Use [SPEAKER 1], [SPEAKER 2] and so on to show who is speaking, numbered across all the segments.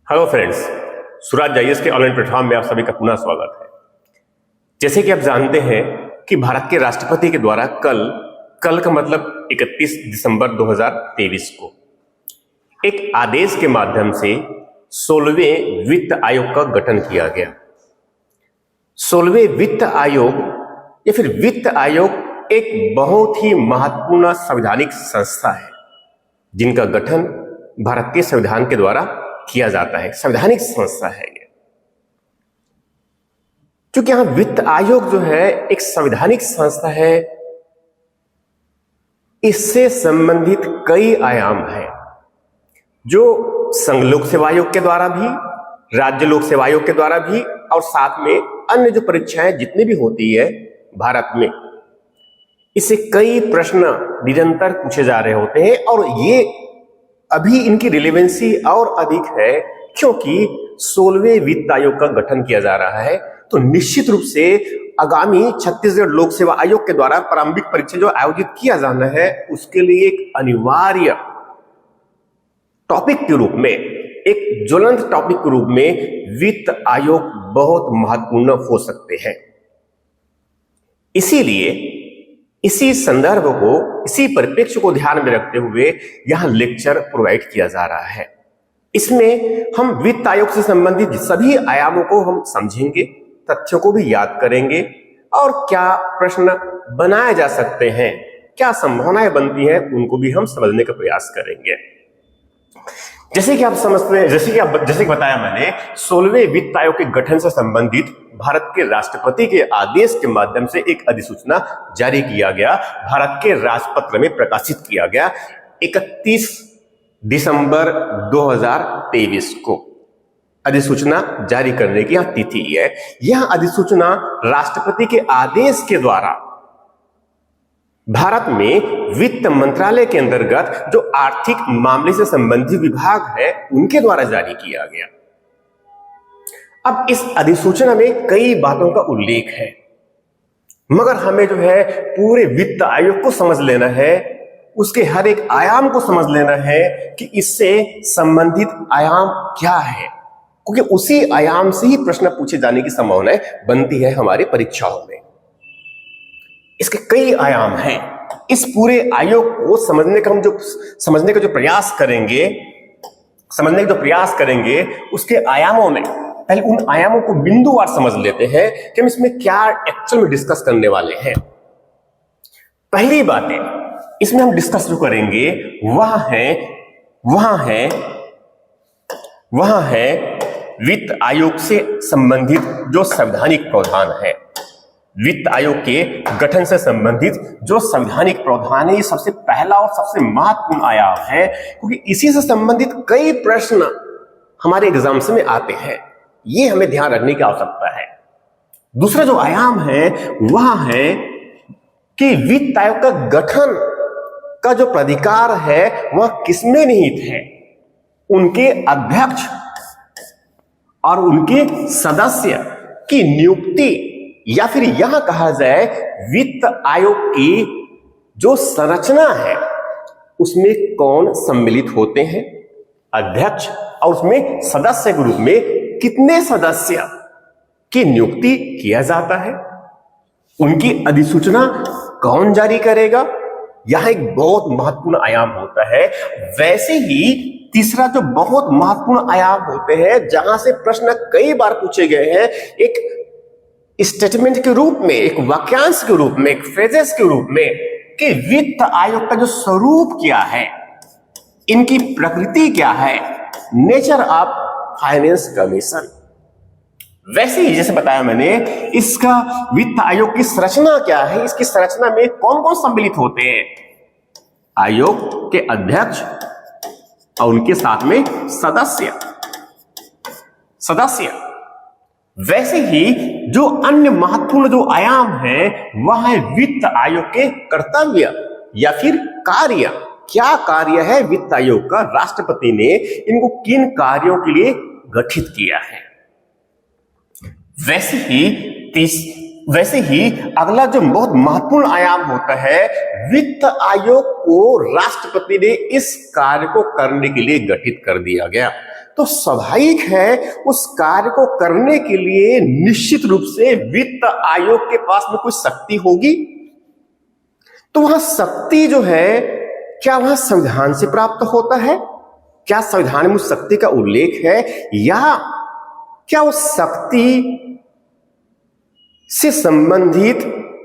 [SPEAKER 1] Hello friends, सूरज जाइएस के online platform में आप सभी का पुनः स्वागत है। जैसे कि आप जानते हैं कि भारत के राष्ट्रपति के द्वारा कल का मतलब 31 दिसंबर 2023 को एक आदेश के माध्यम से 16वें वित्त आयोग का गठन किया गया। 16वें वित्त आयोग या फिर वित्त आयोग एक बहुत ही महत्वपूर्ण संवैधानिक संस्था है जिनका गठन भारत के संविधान के द्वारा किया जाता है। संवैधानिक संस्था है ये। क्योंकि यहां वित्त आयोग जो है एक संवैधानिक संस्था है, इससे संबंधित कई आयाम हैं जो संघ लोक सेवा आयोग के द्वारा भी, राज्य लोक सेवा आयोग के द्वारा भी और साथ में अन्य जो परीक्षाएं जितनी भी होती है भारत में, इससे कई प्रश्न निरंतर पूछे जा रहे होते हैं। और ये अभी इनकी रिलेवेंसी और अधिक है क्योंकि 16वें वित्त आयोग का गठन किया जा रहा है। तो निश्चित रूप से आगामी छत्तीसगढ़ लोक सेवा आयोग के द्वारा प्रारंभिक परीक्षा जो आयोजित किया जाना है उसके लिए एक अनिवार्य टॉपिक के रूप में, एक ज्वलंत टॉपिक के रूप में वित्त आयोग बहुत महत्वपूर्ण हो सकते हैं। इसीलिए इसी संदर्भ को, इसी परिप्रेक्ष्य को ध्यान में रखते हुए यहां लेक्चर प्रोवाइड किया जा रहा है। इसमें हम वित्त आयोग से संबंधित सभी आयामों को हम समझेंगे, तथ्यों को भी याद करेंगे और क्या प्रश्न बनाए जा सकते हैं, क्या संभावनाएं बनती हैं, उनको भी हम समझने का प्रयास करेंगे। जैसे कि आप समझते हैं, जैसे कि बताया मैंने, 16वें वित्त आयोग के गठन से संबंधित भारत के राष्ट्रपति के आदेश के माध्यम से एक अधिसूचना जारी किया गया, भारत के राजपत्र में प्रकाशित किया गया 31 दिसंबर 2023 को। अधिसूचना जारी करने की यह तिथि है। यह अधिसूचना राष्ट्रपति के आदेश के द्वारा भारत में वित्त मंत्रालय के अंतर्गत जो आर्थिक मामले से संबंधित विभाग है उनके द्वारा जारी किया गया। अब इस अधिसूचना में कई बातों का उल्लेख है, मगर हमें जो है पूरे वित्त आयोग को समझ लेना है, उसके हर एक आयाम को समझ लेना है कि इससे संबंधित आयाम क्या है, क्योंकि उसी आयाम से ही प्रश्न पूछे जाने की संभावना बनती है हमारी परीक्षाओं में। इसके कई आयाम हैं। इस पूरे आयोग को समझने का जो प्रयास करेंगे उसके आयामों में पहले उन आयामों को बिंदुवार समझ लेते हैं कि हम इसमें क्या एक्चुअल में डिस्कस करने वाले हैं। पहली बातें इसमें हम डिस्कस जो करेंगे वहां है वित्त आयोग से संबंधित जो संवैधानिक प्रावधान है। वित्त आयोग के गठन से संबंधित जो संवैधानिक प्रावधान है, ये सबसे पहला और सबसे महत्वपूर्ण आयाम है, क्योंकि इसी से संबंधित कई प्रश्न हमारे एग्जाम्स में आते हैं। ये हमें ध्यान रखने की आवश्यकता है। दूसरा जो आयाम है वह है कि वित्त आयोग का गठन का जो प्राधिकार है वह किसमें निहित है। उनके अध्यक्ष और उनके सदस्य की नियुक्ति, या फिर यहां कहा जाए वित्त आयोग की जो संरचना है उसमें कौन सम्मिलित होते हैं, अध्यक्ष, और उसमें सदस्य के रूप में कितने सदस्य की नियुक्ति किया जाता है, उनकी अधिसूचना कौन जारी करेगा, यह एक बहुत महत्वपूर्ण आयाम होता है। वैसे ही तीसरा जो बहुत महत्वपूर्ण आयाम होते हैं, जहां से प्रश्न कई बार पूछे गए हैं, एक स्टेटमेंट के रूप में, एक वाक्यांश के रूप में, एक फ्रेजेस के रूप में, कि वित्त आयोग का जो स्वरूप क्या है, इनकी प्रकृति क्या है, नेचर ऑफ फाइनेंस कमीशन। वैसे ही जैसे बताया मैंने, इसका वित्त आयोग की संरचना क्या है, इसकी संरचना में कौन कौन सम्मिलित होते हैं, आयोग के अध्यक्ष और उनके साथ में सदस्य। वैसे ही जो अन्य महत्वपूर्ण जो आयाम है वह है वित्त आयोग के कर्तव्य या फिर कार्य। क्या कार्य है वित्त आयोग का, राष्ट्रपति ने इनको किन कार्यों के लिए गठित किया है। वैसे ही अगला जो बहुत महत्वपूर्ण आयाम होता है, वित्त आयोग को राष्ट्रपति ने इस कार्य को करने के लिए गठित कर दिया गया। तो स्वाभाविक है उस कार्य को करने के लिए निश्चित रूप से वित्त आयोग के पास में कुछ शक्ति होगी। तो वह शक्ति जो है क्या वह संविधान से प्राप्त होता है? क्या संविधान में उस शक्ति का उल्लेख है, या क्या उस शक्ति से संबंधित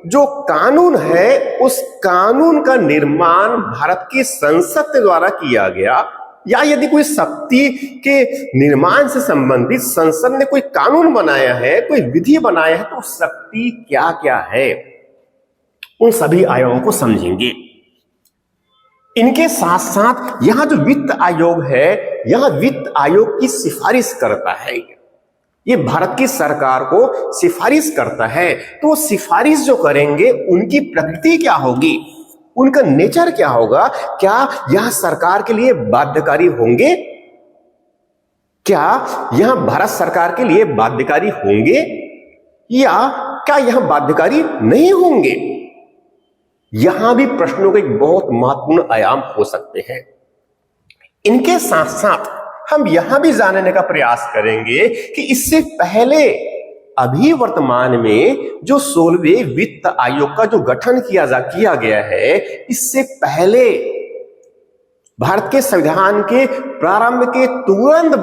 [SPEAKER 1] जो कानून है उस कानून का निर्माण भारत की संसद के द्वारा किया गया, या यदि कोई शक्ति के निर्माण से संबंधित संसद ने कोई कानून बनाया है, कोई विधि बनाया है, तो शक्ति क्या क्या है, उन सभी आयोगों को समझेंगे। इनके साथ साथ यहां जो वित्त आयोग है, यह वित्त आयोग की सिफारिश करता है। ये भारत की सरकार को सिफारिश करता है। तो वो सिफारिश जो करेंगे उनकी प्रकृति क्या होगी, उनका नेचर क्या होगा? क्या यह सरकार के लिए बाध्यकारी होंगे? क्या यह भारत सरकार के लिए बाध्यकारी होंगे, या क्या यह बाध्यकारी नहीं होंगे? यहां भी प्रश्नों के एक बहुत महत्वपूर्ण आयाम हो सकते हैं। इनके साथ साथ हम यहां भी जानने का प्रयास करेंगे कि इससे पहले अभी वर्तमान में जो 16वें वित्त आयोग का जो गठन किया गया है, इससे पहले भारत के संविधान के प्रारंभ के तुरंत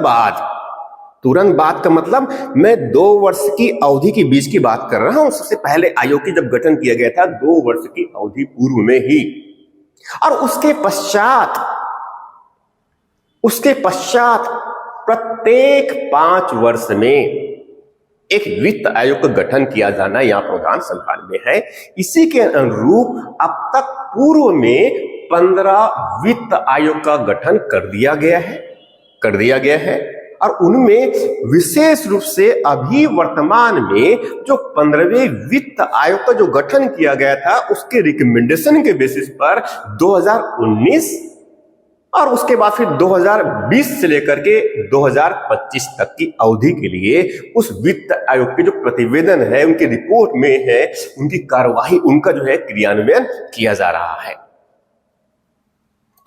[SPEAKER 1] बाद का मतलब मैं 2 वर्ष की अवधि के बीच की बात कर रहा हूं। सबसे पहले आयोग की जब गठन किया गया था 2 वर्ष की अवधि पूर्व में ही, और उसके पश्चात प्रत्येक 5 वर्ष में एक वित्त आयोग का गठन किया जाना यहां प्रावधान संविधान में है। इसी के अनुरूप अब तक पूर्व में 15 वित्त आयोग का गठन कर दिया गया है और उनमें विशेष रूप से अभी वर्तमान में जो 15वें वित्त आयोग का जो गठन किया गया था उसके रिकमेंडेशन के बेसिस पर 2019 और उसके बाद फिर 2020 से लेकर के 2025 तक की अवधि के लिए उस वित्त आयोग के जो प्रतिवेदन है, उनकी रिपोर्ट में है, उनकी कार्यवाही, उनका जो है क्रियान्वयन किया जा रहा है।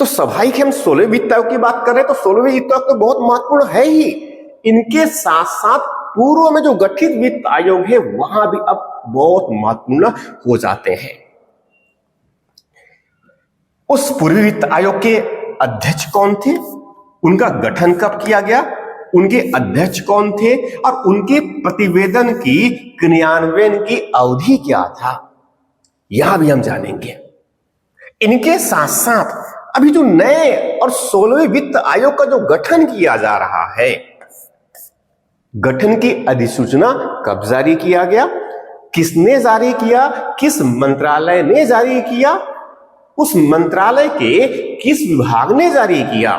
[SPEAKER 1] तो स्वाभाविक है हम 16वें वित्त आयोग की बात कर रहे हैं, तो 16वें वित्त आयोग तो बहुत महत्वपूर्ण है ही। इनके साथ साथ पूर्व में जो गठित वित्त आयोग है वहां भी अब बहुत महत्वपूर्ण हो जाते हैं। उस पूर्वी वित्त आयोग के अध्यक्ष कौन थे, उनका गठन कब किया गया, उनके अध्यक्ष कौन थे और उनके प्रतिवेदन की क्रियान्वयन की अवधि क्या था, यहां भी हम जानेंगे। इनके साथ साथ अभी जो नए और 16वें वित्त आयोग का जो गठन किया जा रहा है, गठन की अधिसूचना कब जारी किया गया, किसने जारी किया, किस मंत्रालय ने जारी किया, उस मंत्रालय के किस विभाग ने जारी किया,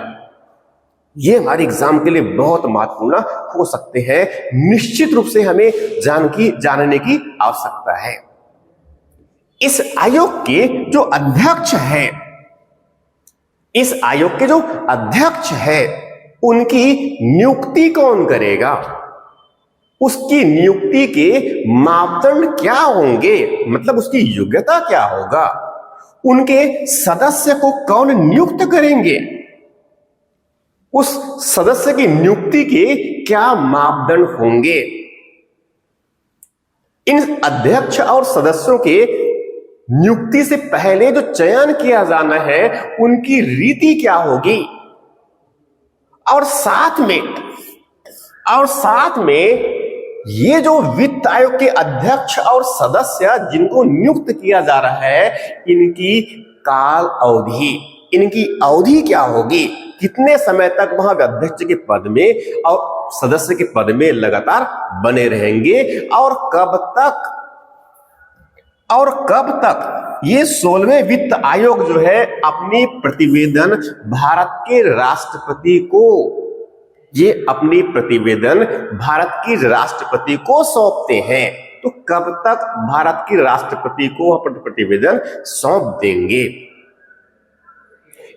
[SPEAKER 1] यह हमारे एग्जाम के लिए बहुत महत्वपूर्ण हो सकते हैं। निश्चित रूप से हमें जानने की आवश्यकता है। इस आयोग के जो अध्यक्ष है, इस आयोग के जो अध्यक्ष है उनकी नियुक्ति कौन करेगा, उसकी नियुक्ति के मापदंड क्या होंगे, मतलब उसकी योग्यता क्या होगा, उनके सदस्य को कौन नियुक्त करेंगे, उस सदस्य की नियुक्ति के क्या मापदंड होंगे, इन अध्यक्ष और सदस्यों के नियुक्ति से पहले जो चयन किया जाना है उनकी रीति क्या होगी, और साथ में ये जो वित्त आयोग के अध्यक्ष और सदस्य जिनको नियुक्त किया जा रहा है, इनकी काल अवधि, इनकी अवधि क्या होगी, कितने समय तक वहां अध्यक्ष के पद में और सदस्य के पद में लगातार बने रहेंगे, और कब तक ये 16वें वित्त आयोग जो है अपनी प्रतिवेदन भारत के राष्ट्रपति को सौंपते हैं। तो कब तक भारत के राष्ट्रपति को अपना प्रतिवेदन सौंप देंगे।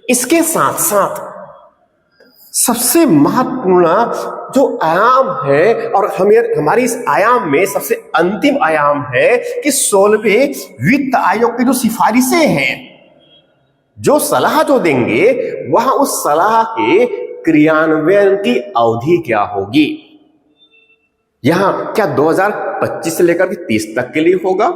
[SPEAKER 1] इसके साथ साथ सबसे महत्वपूर्ण जो आयाम है, और हमारी इस आयाम में सबसे अंतिम आयाम है कि 16वें वित्त आयोग की जो सिफारिशें हैं, जो सलाह जो देंगे, वह उस सलाह के क्रियान्वयन की अवधि क्या होगी? यहां क्या 2025 से लेकर के 30 तक के लिए होगा,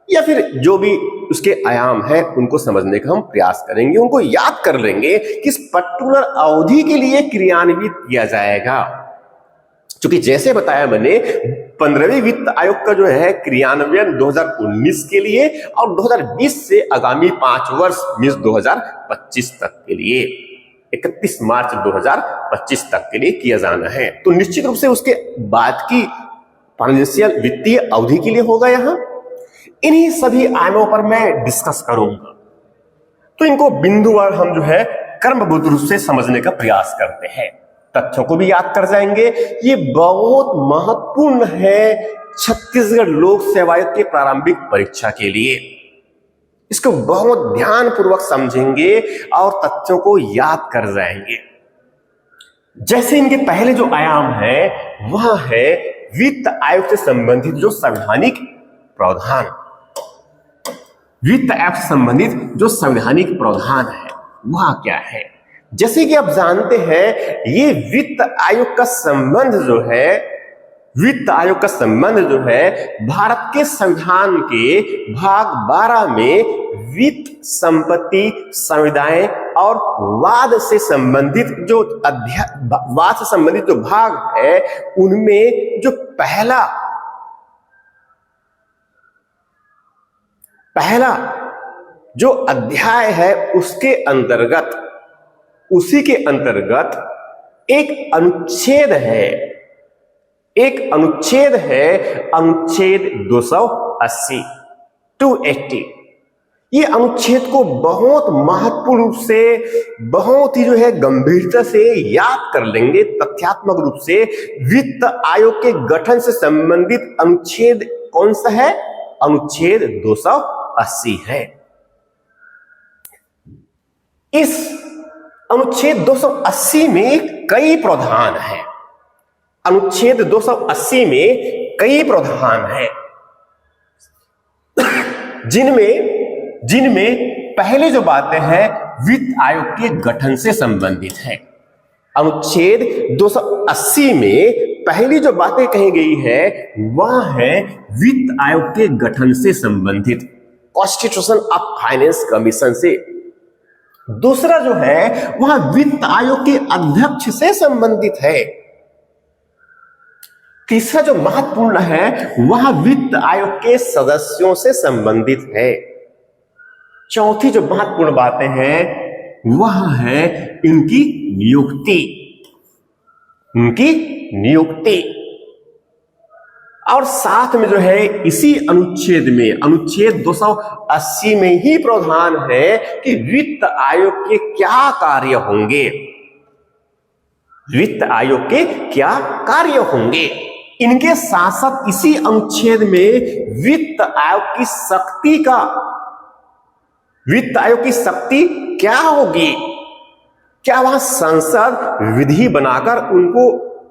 [SPEAKER 1] या फिर जो भी उसके आयाम है उनको समझने का हम प्रयास करेंगे, उनको याद कर लेंगे कि इस पर्टिकुलर अवधि के लिए क्रियान्वित किया जाएगा। क्योंकि जैसे बताया मैंने, 15वें वित्त आयोग का जो है क्रियान्वयन 2019 के लिए और 2020 से आगामी 5 वर्ष मीन्स 2025 तक के लिए, 31 मार्च 2025 तक के लिए किया जाना है। तो निश्चित रूप से उसके बाद की फाइनेंशियल वित्तीय अवधि के लिए होगा। यहां इन्हीं सभी आयामों पर मैं डिस्कस करूंगा। तो इनको बिंदुवार हम जो है क्रमबद्ध रूप से समझने का प्रयास करते हैं, तथ्यों को भी याद कर जाएंगे। ये बहुत महत्वपूर्ण है छत्तीसगढ़ लोक सेवा आयोग की प्रारंभिक परीक्षा के लिए। इसको बहुत ध्यानपूर्वक समझेंगे और तथ्यों को याद कर जाएंगे। जैसे इनके पहले जो आयाम है वह है वित्त आयोग से संबंधित जो संवैधानिक प्रावधान। वित्त आयोग से संबंधित जो संवैधानिक प्रावधान है वह क्या है? जैसे कि आप जानते हैं, ये वित्त आयोग का संबंध जो है, वित्त आयोग का संबंध जो है भारत के संविधान के भाग 12 में वित्त, संपत्ति, संविदाएं और वाद से संबंधित जो वाद से संबंधित जो भाग है उनमें जो पहला जो अध्याय है उसके अंतर्गत, उसी के अंतर्गत एक अनुच्छेद है, अनुच्छेद 280। ये अनुच्छेद को बहुत महत्वपूर्ण रूप से, बहुत ही जो है गंभीरता से याद कर लेंगे। तथ्यात्मक रूप से वित्त आयोग के गठन से संबंधित अनुच्छेद कौन सा है? अनुच्छेद 280 है। इस अनुच्छेद 280 में कई प्रावधान हैं। अनुच्छेद 280 में कई प्रावधान हैं जिनमें पहले जो बातें हैं वित्त आयोग के गठन से संबंधित है। अनुच्छेद 280 में पहली जो बातें कही गई है वह है वित्त आयोग के गठन से संबंधित, कॉन्स्टिट्यूशन ऑफ फाइनेंस कमीशन से। दूसरा जो है वह वित्त आयोग के अध्यक्ष से संबंधित है। तीसरा जो महत्वपूर्ण है वह वित्त आयोग के सदस्यों से संबंधित है। चौथी जो महत्वपूर्ण बातें हैं वह है इनकी नियुक्ति। और साथ में जो है इसी अनुच्छेद में, अनुच्छेद 280 में ही प्रावधान है कि वित्त आयोग के क्या कार्य होंगे, वित्त आयोग के क्या कार्य होंगे। इनके साथ साथ इसी अनुच्छेद में वित्त आयोग की शक्ति क्या होगी, क्या वह संसद विधि बनाकर उनको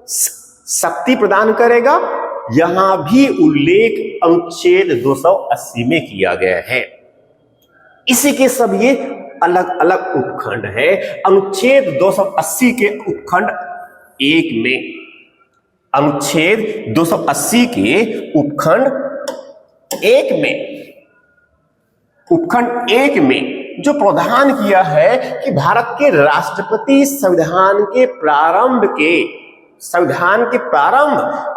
[SPEAKER 1] शक्ति प्रदान करेगा? यहां भी उल्लेख अनुच्छेद 280 में किया गया है। इसी के सब ये अलग अलग उपखंड है। अनुच्छेद 280 के उपखंड 1 में, अनुच्छेद 280 के उपखंड 1 में जो प्रावधान किया है कि भारत के राष्ट्रपति संविधान के प्रारंभ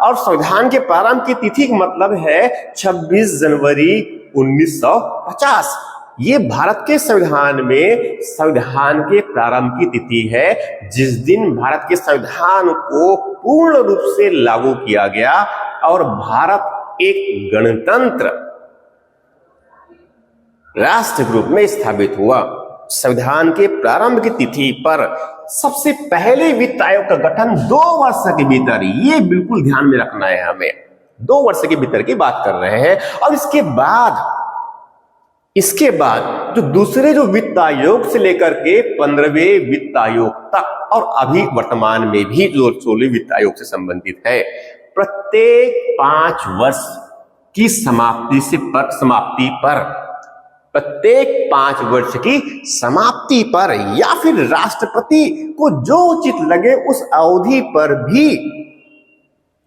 [SPEAKER 1] और संविधान के प्रारंभ की तिथि का मतलब है 26 जनवरी 1950। ये भारत के संविधान में संविधान के प्रारंभ की तिथि है, जिस दिन भारत के संविधान को पूर्ण रूप से लागू किया गया और भारत एक गणतंत्र राष्ट्र के रूप में स्थापित हुआ। संविधान के प्रारंभ की तिथि पर सबसे पहले वित्त आयोग का गठन 2 वर्ष के भीतर, ये बिल्कुल ध्यान में रखना है हमें, 2 वर्ष के भीतर की बात कर रहे हैं। और इसके बाद जो दूसरे जो वित्त आयोग से लेकर के 15वें वित्त आयोग तक और अभी वर्तमान में भी जो 16वें वित्त आयोग से संबंधित है, प्रत्येक 5 वर्ष की समाप्ति पर प्रत्येक 5 वर्ष की समाप्ति पर या फिर राष्ट्रपति को जो उचित लगे उस अवधि पर भी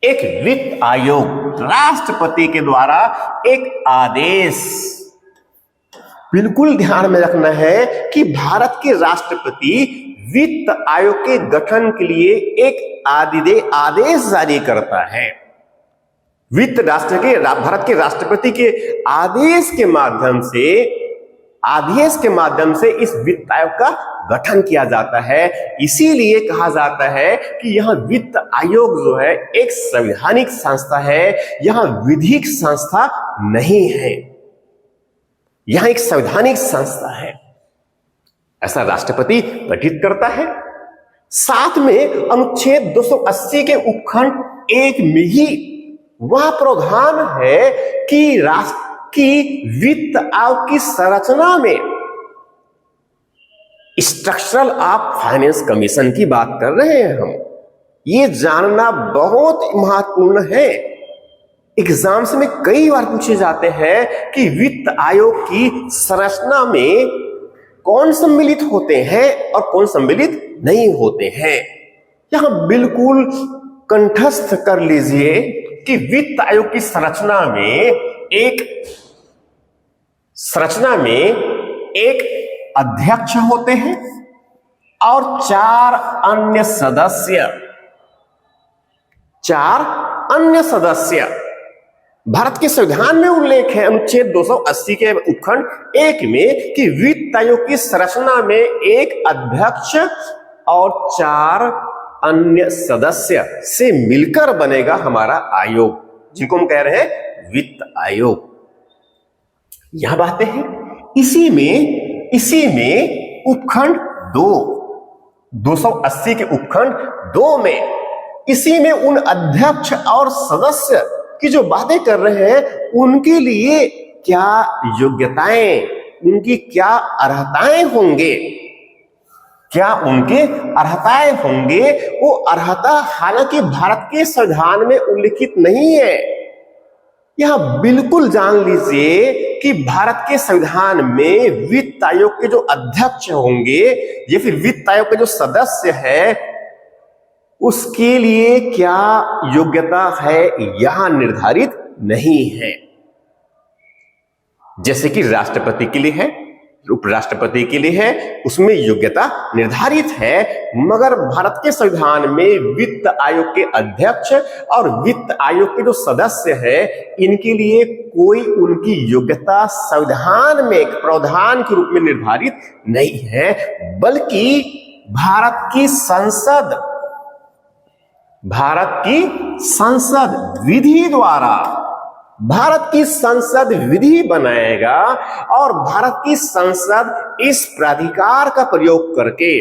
[SPEAKER 1] एक वित्त आयोग राष्ट्रपति के द्वारा एक आदेश, बिल्कुल ध्यान में रखना है कि भारत के राष्ट्रपति वित्त आयोग के गठन के लिए एक आदेश जारी करता है। भारत के राष्ट्रपति के आदेश के माध्यम से इस वित्त आयोग का गठन किया जाता है। इसीलिए कहा जाता है कि यह वित्त आयोग जो है एक संवैधानिक संस्था है, यह विधिक संस्था नहीं है, यह एक संवैधानिक संस्था है। ऐसा राष्ट्रपति गठित करता है। साथ में अनुच्छेद 280 के उपखंड 1 में ही वह प्रावधान है कि वित्त आयोग की संरचना में स्ट्रक्चरल ऑफ फाइनेंस कमीशन की बात कर रहे हैं हम। ये जानना बहुत महत्वपूर्ण है। एग्जाम्स में कई बार पूछे जाते हैं कि वित्त आयोग की संरचना में कौन सम्मिलित होते हैं और कौन सम्मिलित नहीं होते हैं। यहां बिल्कुल कंठस्थ कर लीजिए कि वित्त आयोग की संरचना में एक अध्यक्ष होते हैं और 4 अन्य सदस्य। भारत के संविधान में उल्लेख है अनुच्छेद 280 के उपखंड 1 में कि वित्त आयोग की संरचना में एक अध्यक्ष और 4 अन्य सदस्य से मिलकर बनेगा हमारा आयोग, जिनको हम कह रहे हैं वित्त आयोग। यह बातें हैं। इसी में उपखंड 280 के उपखंड 2 में इसी में उन अध्यक्ष और सदस्य की जो बातें कर रहे हैं उनके लिए क्या योग्यताएं, उनकी क्या अर्हताएं होंगे, वो अर्हता हालांकि भारत के संविधान में उल्लिखित नहीं है। यह बिल्कुल जान लीजिए कि भारत के संविधान में वित्त आयोग के जो अध्यक्ष होंगे या फिर वित्त आयोग के जो सदस्य है उसके लिए क्या योग्यता है यहां निर्धारित नहीं है। जैसे कि राष्ट्रपति के लिए है, उपराष्ट्रपति के लिए है, उसमें योग्यता निर्धारित है, मगर भारत के संविधान में वित्त आयोग के अध्यक्ष और वित्त आयोग के जो सदस्य हैं इनके लिए कोई उनकी योग्यता संविधान में एक प्रावधान के रूप में निर्धारित नहीं है, बल्कि भारत की संसद विधि बनाएगा और भारत की संसद इस प्राधिकार का प्रयोग करके,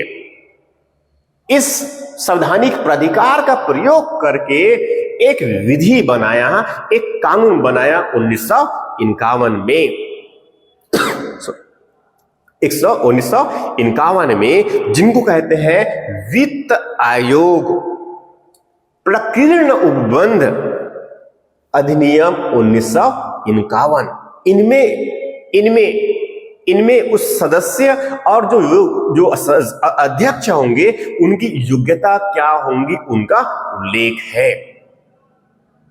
[SPEAKER 1] इस संवैधानिक प्राधिकार का प्रयोग करके एक विधि बनाया, एक कानून बनाया 1951 में 1951 में, जिनको कहते हैं वित्त आयोग प्रकीर्ण उपबंध अधिनियम 1951। इनमें उस सदस्य और जो अध्यक्ष होंगे उनकी योग्यता क्या होंगी उनका उल्लेख है।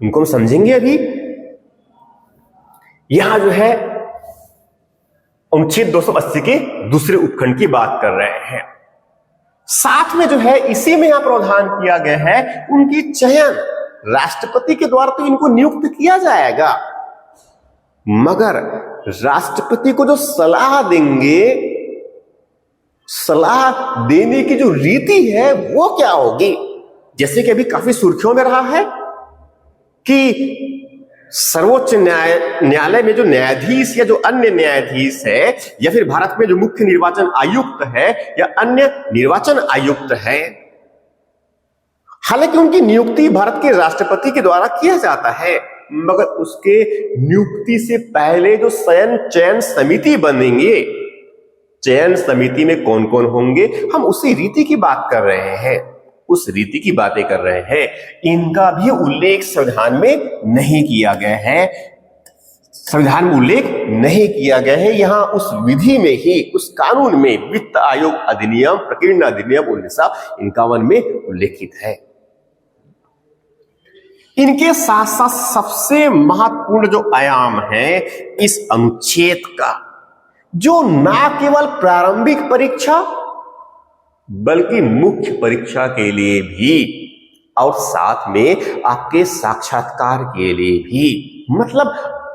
[SPEAKER 1] उनको हम समझेंगे। अभी यहां जो है अनुच्छेद 280 के दूसरे उपखंड की बात कर रहे हैं। साथ में जो है इसी में यहां प्रावधान किया गया है उनकी चयन राष्ट्रपति के द्वारा तो इनको नियुक्त किया जाएगा, मगर राष्ट्रपति को जो सलाह देंगे, सलाह देने की जो रीति है वो क्या होगी। जैसे कि अभी काफी सुर्खियों में रहा है कि सर्वोच्च न्यायालय में जो न्यायाधीश या जो अन्य न्यायाधीश है या फिर भारत में जो मुख्य निर्वाचन आयुक्त है या अन्य निर्वाचन आयुक्त है, हालांकि उनकी नियुक्ति भारत के राष्ट्रपति के द्वारा किया जाता है, मगर उसके नियुक्ति से पहले जो चयन समिति बनेंगे, चयन समिति में कौन कौन होंगे, हम उसी रीति की बात कर रहे हैं, उस रीति की बातें कर रहे हैं। इनका भी उल्लेख संविधान में नहीं किया गया है। संविधान में उल्लेख नहीं किया गया है। यहां उस विधि में ही, उस कानून में वित्त आयोग अधिनियम, प्रकीर्णन अधिनियम 1951 में उल्लेखित है। इनके साथ साथ सबसे महत्वपूर्ण जो आयाम है इस अनुच्छेद का, जो ना केवल प्रारंभिक परीक्षा बल्कि मुख्य परीक्षा के लिए भी और साथ में आपके साक्षात्कार के लिए भी, मतलब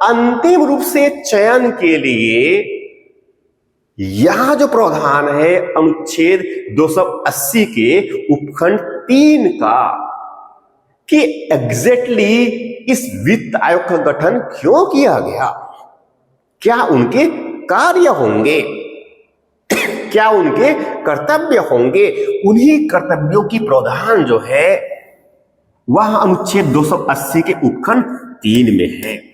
[SPEAKER 1] अंतिम रूप से चयन के लिए यहां जो प्रावधान है अनुच्छेद 280 के उपखंड 3 का, कि एग्जैक्टली इस वित्त आयोग का गठन क्यों किया गया, क्या उनके कार्य होंगे, क्या उनके कर्तव्य होंगे, उन्हीं कर्तव्यों की प्रावधान जो है वह अनुच्छेद 280 के उपखंड 3 में है।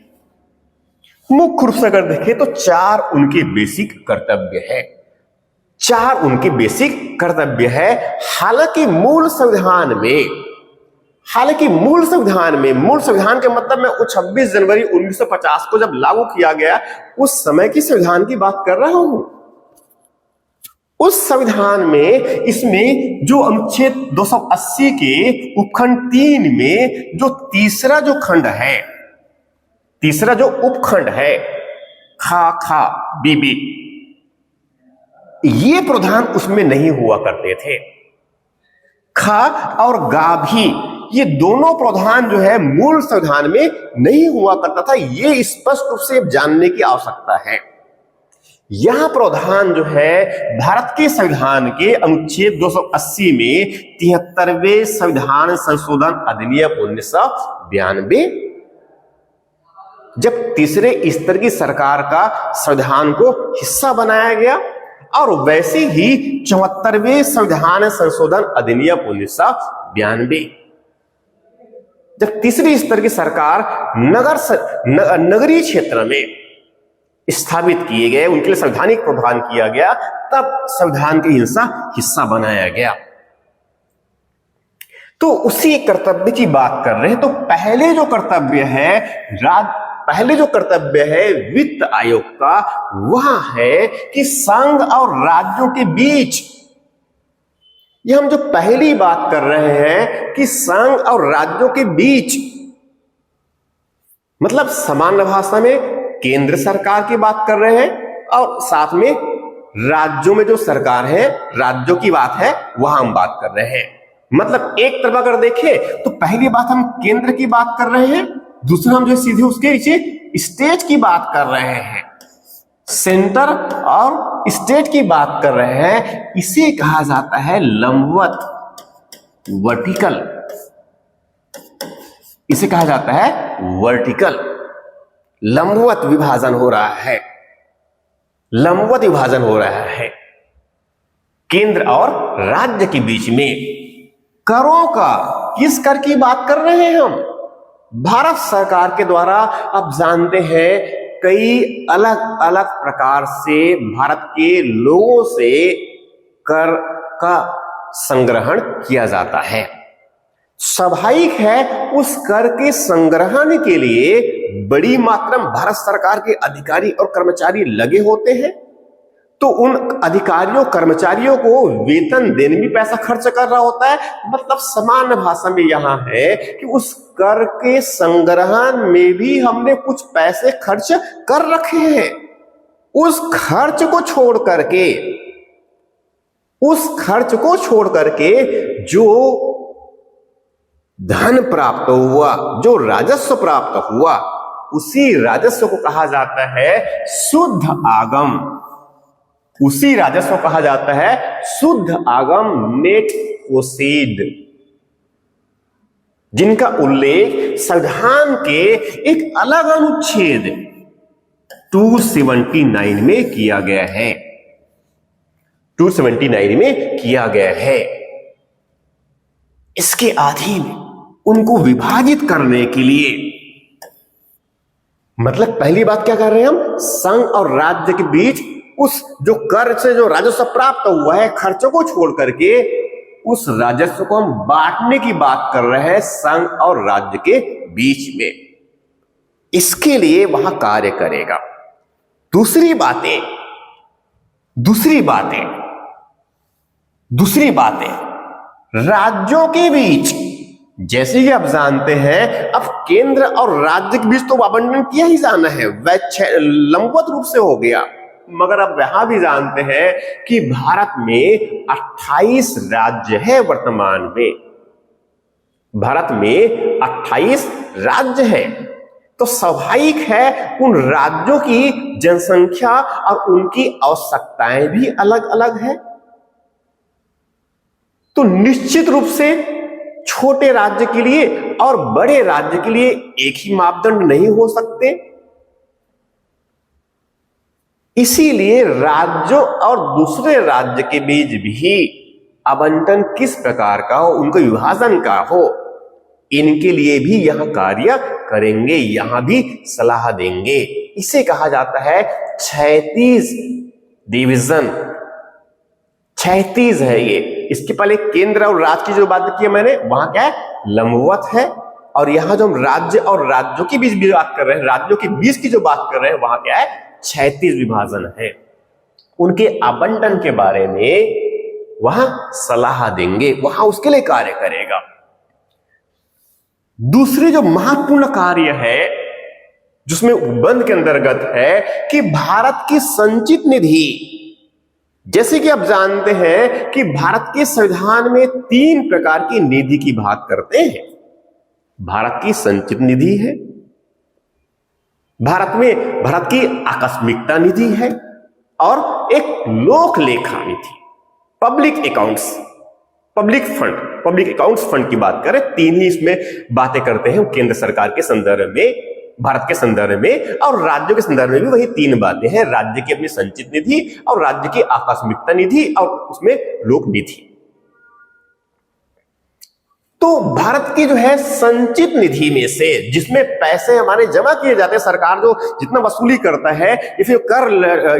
[SPEAKER 1] मुख्य रूप से अगर देखें तो 4 उनके बेसिक कर्तव्य है, 4 उनके बेसिक कर्तव्य है। हालांकि मूल संविधान में मूल संविधान के मतलब मैं 26 जनवरी 1950 को जब लागू किया गया उस समय की संविधान की बात कर रहा हूं। उस संविधान में इसमें जो अनुच्छेद 280 के उपखंड 3 में जो तीसरा जो उपखंड है खा बीबी, ये प्रावधान उसमें नहीं हुआ करते थे। खा और गा भी, ये दोनों प्रावधान जो है मूल संविधान में नहीं हुआ करता था। ये स्पष्ट रूप से जानने की आवश्यकता है। यह प्रावधान जो है भारत के संविधान के अनुच्छेद 280 में 73वें संविधान संशोधन अधिनियम 1992, जब तीसरे स्तर की सरकार का संविधान को हिस्सा बनाया गया, और वैसे ही 74वें संविधान संशोधन अधिनियम 1992, जब तीसरे स्तर की सरकार नगरीय क्षेत्र में स्थापित किए गए, उनके लिए संवैधानिक प्रावधान किया गया, तब संविधान के हिस्सा बनाया गया। तो उसी कर्तव्य की बात कर रहे हैं। तो पहले जो कर्तव्य है वित्त आयोग का, वह है कि संघ और राज्यों के बीच, ये हम जो पहली बात कर रहे हैं कि संघ और राज्यों के बीच, मतलब सामान्य भाषा में केंद्र सरकार की बात कर रहे हैं और साथ में राज्यों में जो सरकार है, राज्यों की बात है, वह हम बात कर रहे हैं। मतलब एक तरफ अगर देखें तो पहली बात हम केंद्र की बात कर रहे हैं, दूसरा हम जो सीधे उसके नीचे स्टेट की बात कर रहे हैं, सेंटर और स्टेट की बात कर रहे हैं। इसे कहा जाता है लंबवत, वर्टिकल। इसे कहा जाता है वर्टिकल, लंबवत विभाजन हो रहा है, लंबवत विभाजन हो रहा है केंद्र और राज्य के बीच में। करों का, किस कर की बात कर रहे हैं हम? भारत सरकार के द्वारा, आप जानते हैं, कई अलग अलग प्रकार से भारत के लोगों से कर का संग्रहण किया जाता है। स्वाभाविक है उस कर के संग्रहण के लिए बड़ी मात्रा में भारत सरकार के अधिकारी और कर्मचारी लगे होते हैं। तो उन अधिकारियों कर्मचारियों को वेतन देने में पैसा खर्च कर रहा होता है। मतलब सामान्य भाषा में यहां है कि उस कर के संग्रहण में भी हमने कुछ पैसे खर्च कर रखे हैं। उस खर्च को छोड़ करके जो धन प्राप्त हुआ, जो राजस्व प्राप्त हुआ, उसी राजस्व को कहा जाता है शुद्ध आगम। उसी राजस्व को कहा जाता है शुद्ध आगम, नेट प्रोसीड, जिनका उल्लेख संविधान के एक अलग अनुच्छेद 279 में किया गया है। 279 में किया गया है। इसके अधीन उनको विभाजित करने के लिए, मतलब पहली बात क्या कर रहे हैं हम, संघ और राज्य के बीच उस जो कर से जो राजस्व प्राप्त हुआ है, खर्चों को छोड़ करके उस राजस्व को हम बांटने की बात कर रहे हैं संघ और राज्य के बीच में। इसके लिए वहां कार्य करेगा। दूसरी बातें राज्यों के बीच, जैसे कि आप जानते हैं अब केंद्र और राज्य के बीच तो आवंटन किया ही जाना है, वह लंबवत रूप से हो गया, मगर अब यहां भी जानते हैं कि भारत में 28 राज्य है। वर्तमान में भारत में 28 राज्य है, तो स्वाभाविक है उन राज्यों की जनसंख्या और उनकी आवश्यकताएं भी अलग अलग है। तो निश्चित रूप से छोटे राज्य के लिए और बड़े राज्य के लिए एक ही मापदंड नहीं हो सकते। इसीलिए राज्यों और दूसरे राज्य के बीच भी आवंटन किस प्रकार का हो, उनको विभाजन का हो, इनके लिए भी यहां कार्य करेंगे, यहां भी सलाह देंगे। इसे कहा जाता है 36 डिवीजन। 36 है ये। इसके पहले केंद्र और राज्य की जो बात की है मैंने, वहां क्या है, लंबवत है, और यहां जो हम राज्य और राज्यों के बीच भी बात कर रहे हैं, राज्यों के बीच की जो बात कर रहे हैं, वहां क्या है, 36 विभाजन है। उनके आवंटन के बारे में वहां सलाह देंगे, वहां उसके लिए कार्य करेगा। दूसरी जो महत्वपूर्ण कार्य है जिसमें उपबंध के अंतर्गत है कि भारत की संचित निधि, जैसे कि आप जानते हैं कि भारत के संविधान में 3 प्रकार की निधि की बात करते हैं। भारत की संचित निधि है, भारत की आकस्मिकता निधि है, और एक लोक लेखा निधि, पब्लिक अकाउंट्स फंड की बात करें। 3 ही इसमें बातें करते हैं केंद्र सरकार के संदर्भ में, भारत के संदर्भ में, और राज्यों के संदर्भ में भी वही 3 बातें हैं। राज्य की अपनी संचित निधि, और राज्य की आकस्मिकता निधि, और उसमें लोक निधि। तो भारत की जो है संचित निधि में से, जिसमें पैसे हमारे जमा किए जाते हैं, सरकार जो जितना वसूली करता है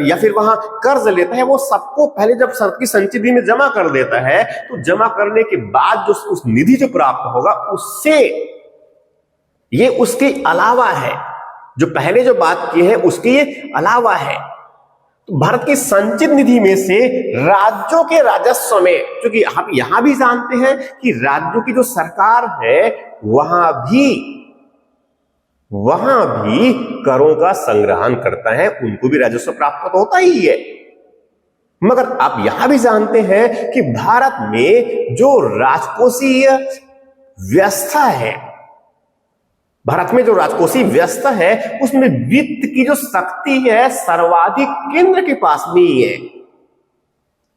[SPEAKER 1] या फिर वहां कर्ज लेता है, वो सबको पहले जब सरकार की संचित निधि में जमा कर देता है, तो जमा करने के बाद जो उस निधि जो प्राप्त होगा, उससे ये उसके अलावा है, जो पहले जो बात की है उसके ये अलावा है। तो भारत की संचित निधि में से राज्यों के राजस्व में, क्योंकि हम यहां भी जानते हैं कि राज्यों की जो सरकार है वहां भी करों का संग्रहण करता है, उनको भी राजस्व प्राप्त होता ही है। मगर आप यहां भी जानते हैं कि भारत में जो राजकोषीय व्यवस्था है, भारत में जो राजकोषीय व्यवस्था है, उसमें वित्त की जो शक्ति है सर्वाधिक केंद्र के पास में ही है।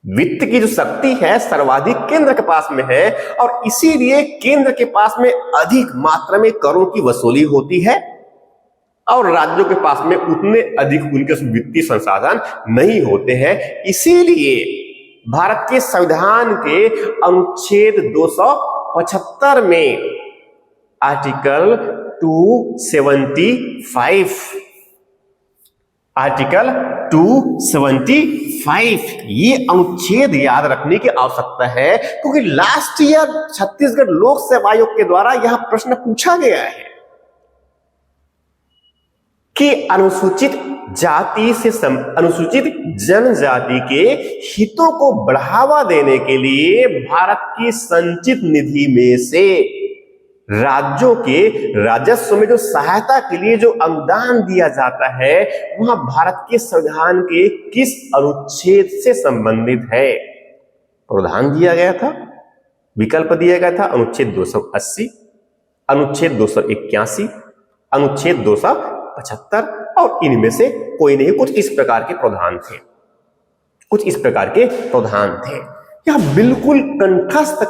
[SPEAKER 1] वित्त की जो शक्ति है सर्वाधिक केंद्र के पास में है, और इसीलिए केंद्र के पास में अधिक मात्रा में करों की वसूली होती है, और राज्यों के पास में उतने अधिक उनके वित्तीय संसाधन नहीं होते हैं। इसीलिए भारत के संविधान के अनुच्छेद 275 में आर्टिकल 275 ये अनुच्छेद याद रखने की आवश्यकता है, क्योंकि लास्ट ईयर छत्तीसगढ़ लोक सेवा आयोग के द्वारा यह प्रश्न पूछा गया है कि अनुसूचित जनजाति के हितों को बढ़ावा देने के लिए भारत की संचित निधि में से राज्यों के राजस्व में जो सहायता के लिए जो अनुदान दिया जाता है, वह भारत के संविधान के किस अनुच्छेद से संबंधित है? प्रावधान दिया गया था, विकल्प दिया गया था अनुच्छेद 280, अनुच्छेद 281, अनुच्छेद 275, और इनमें से कोई नहीं, कुछ इस प्रकार के प्रावधान थे। यह बिल्कुल कंठस्थ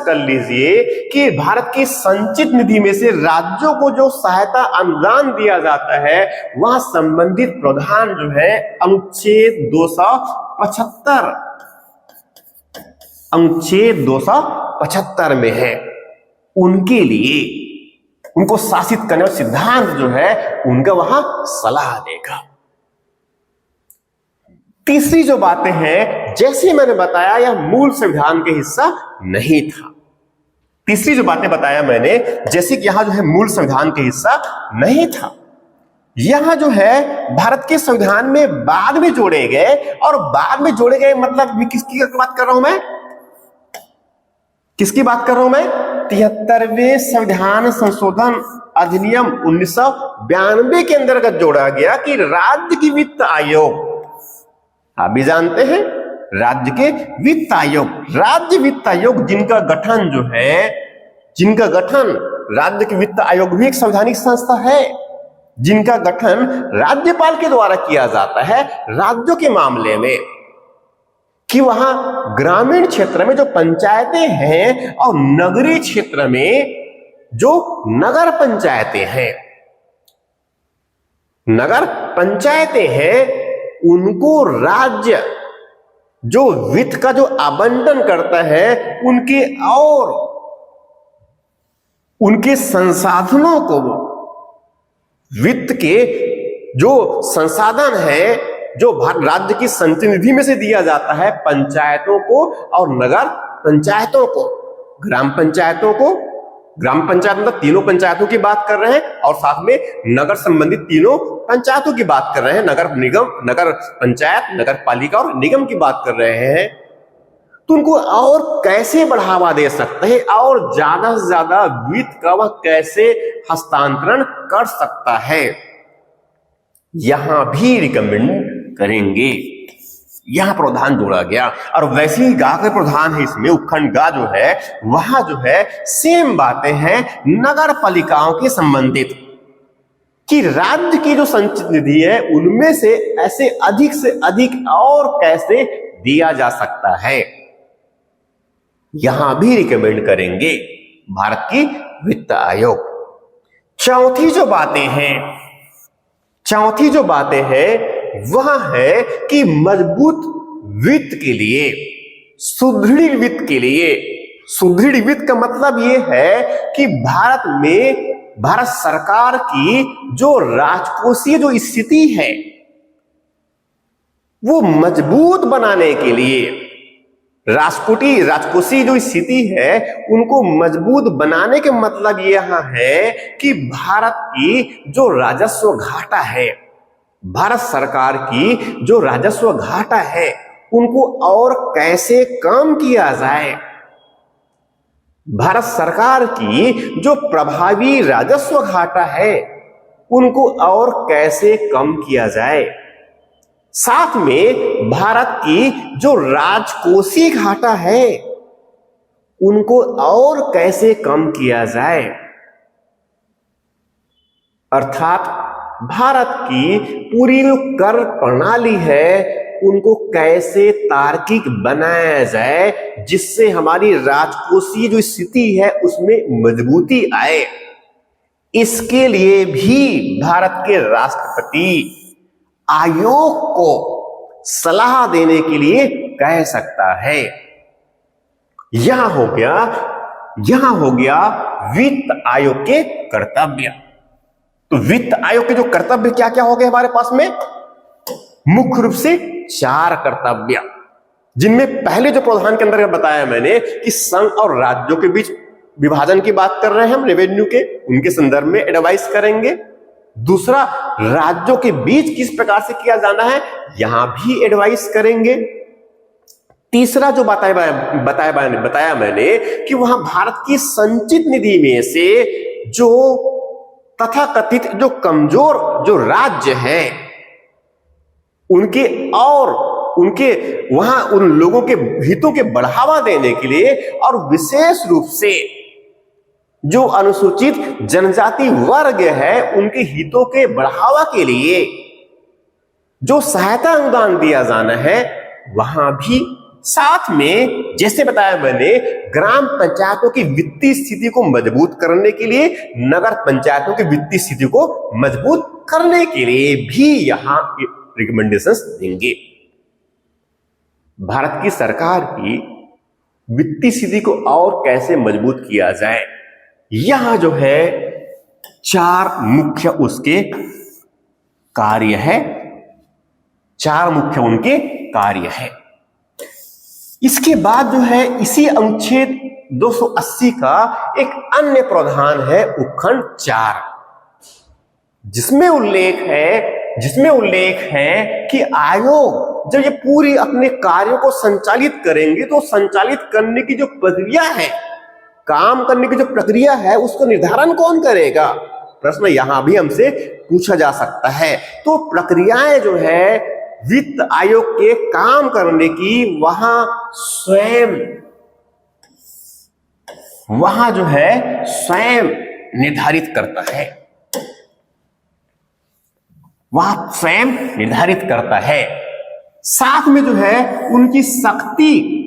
[SPEAKER 1] कर लीजिए कि भारत की संचित निधि में से राज्यों को जो सहायता अनुदान दिया जाता है, वह संबंधित प्रावधान जो है अनुच्छेद 275 में है। उनके लिए उनको शासित करने वाला सिद्धांत जो है उनका वहां सलाह देगा। तीसरी जो बातें हैं, जैसे मैंने बताया, यह मूल संविधान के हिस्सा नहीं था। तीसरी जो बातें बताया मैंने, जैसे कि यहां जो है मूल संविधान का हिस्सा नहीं था, यहां जो है भारत के संविधान में बाद में जोड़े गए, और बाद में जोड़े गए मतलब किसकी बात कर रहा हूं मैं, किसकी बात कर रहा हूं मैं, 73वें संविधान संशोधन अधिनियम 1992 के अंतर्गत जोड़ा गया कि राज्य की वित्त आयोग, आप भी जानते हैं राज्य के वित्त आयोग, राज्य वित्त आयोग जिनका गठन जो है, जिनका गठन राज्य के वित्त आयोग भी एक संवैधानिक संस्था है, जिनका गठन राज्यपाल के द्वारा किया जाता है राज्यों के मामले में, कि वहां ग्रामीण क्षेत्र में जो पंचायतें हैं और नगरीय क्षेत्र में जो नगर पंचायतें हैं, नगर पंचायतें हैं, उनको राज्य जो वित्त का जो आवंटन करता है, उनके और उनके संसाधनों को, वित्त के जो संसाधन है जो राज्य की संचय निधि में से दिया जाता है पंचायतों को और नगर पंचायतों को, ग्राम पंचायतों को, ग्राम पंचायत मतलब तीनों पंचायतों की बात कर रहे हैं, और साथ में नगर संबंधित तीनों पंचायतों की बात कर रहे हैं, नगर निगम, नगर पंचायत, नगर पालिका और निगम की बात कर रहे हैं। तो उनको और कैसे बढ़ावा दे सकते हैं और ज्यादा से ज्यादा वित्त का वह कैसे हस्तांतरण कर सकता है, यहां भी रिकमेंड करेंगे। यहां प्रावधान जोड़ा गया, और वैसे ही गा का प्रावधान है इसमें, उपखंड गा जो है वहां जो है सेम बातें हैं नगर पालिकाओं के संबंधित, कि राज्य की जो संचित निधि है उनमें से ऐसे अधिक और कैसे दिया जा सकता है, यहां भी रिकमेंड करेंगे भारत की वित्त आयोग। चौथी जो बातें हैं वह है कि मजबूत वित्त के लिए, सुदृढ़ वित्त के लिए, सुदृढ़ वित्त का मतलब यह है कि भारत में भारत सरकार की जो राजकोषीय जो स्थिति है वो मजबूत बनाने के लिए, राजकोषीय जो स्थिति है उनको मजबूत बनाने के मतलब यह है कि भारत की जो राजस्व घाटा है, भारत सरकार की जो राजस्व घाटा है उनको और कैसे कम किया जाए, भारत सरकार की जो प्रभावी राजस्व घाटा है उनको और कैसे कम किया जाए, साथ में भारत की जो राजकोषीय घाटा है उनको और कैसे कम किया जाए, अर्थात भारत की पूरी जो कर प्रणाली है उनको कैसे तार्किक बनाया जाए जिससे हमारी राजकोषीय जो स्थिति है उसमें मजबूती आए। इसके लिए भी भारत के राष्ट्रपति आयोग को सलाह देने के लिए कह सकता है। यहां हो गया वित्त आयोग के कर्तव्य। तो वित्त आयोग के जो कर्तव्य क्या क्या हो गए हमारे पास में, मुख्य रूप से 4 कर्तव्य, जिनमें पहले जो प्रावधान के अंदर बताया मैंने कि संघ और राज्यों के बीच विभाजन की बात कर रहे हैं हम रेवेन्यू के, उनके संदर्भ में एडवाइस करेंगे। दूसरा, राज्यों के बीच किस प्रकार से किया जाना है यहां भी एडवाइस करेंगे। तीसरा जो बताया मैंने कि वहां भारत की संचित निधि में से जो तथाकथित जो कमजोर जो राज्य है उनके वहां उन लोगों के हितों के बढ़ावा देने के लिए, और विशेष रूप से जो अनुसूचित जनजाति वर्ग है उनके हितों के बढ़ावा के लिए जो सहायता अनुदान दिया जाना है वहां भी, साथ में जैसे बताया मैंने ग्राम पंचायतों की वित्तीय स्थिति को मजबूत करने के लिए, नगर पंचायतों की वित्तीय स्थिति को मजबूत करने के लिए भी यहां रिकमेंडेशंस देंगे। भारत की सरकार की वित्तीय स्थिति को और कैसे मजबूत किया जाए, यहां जो है 4 मुख्य उसके कार्य है, 4 मुख्य उनके कार्य है। इसके बाद जो है इसी अनुच्छेद 280 का एक अन्य प्रावधान है उपखंड 4, जिसमें उल्लेख है कि आयोग जब ये पूरी अपने कार्यों को संचालित करेंगे तो संचालित करने की जो प्रक्रिया है, काम करने की जो प्रक्रिया है, उसका निर्धारण कौन करेगा? प्रश्न यहां भी हमसे पूछा जा सकता है। तो प्रक्रियाएं जो है वित्त आयोग के काम करने की, वहां जो है स्वयं निर्धारित करता है, वह स्वयं निर्धारित करता है। साथ में जो है उनकी शक्ति,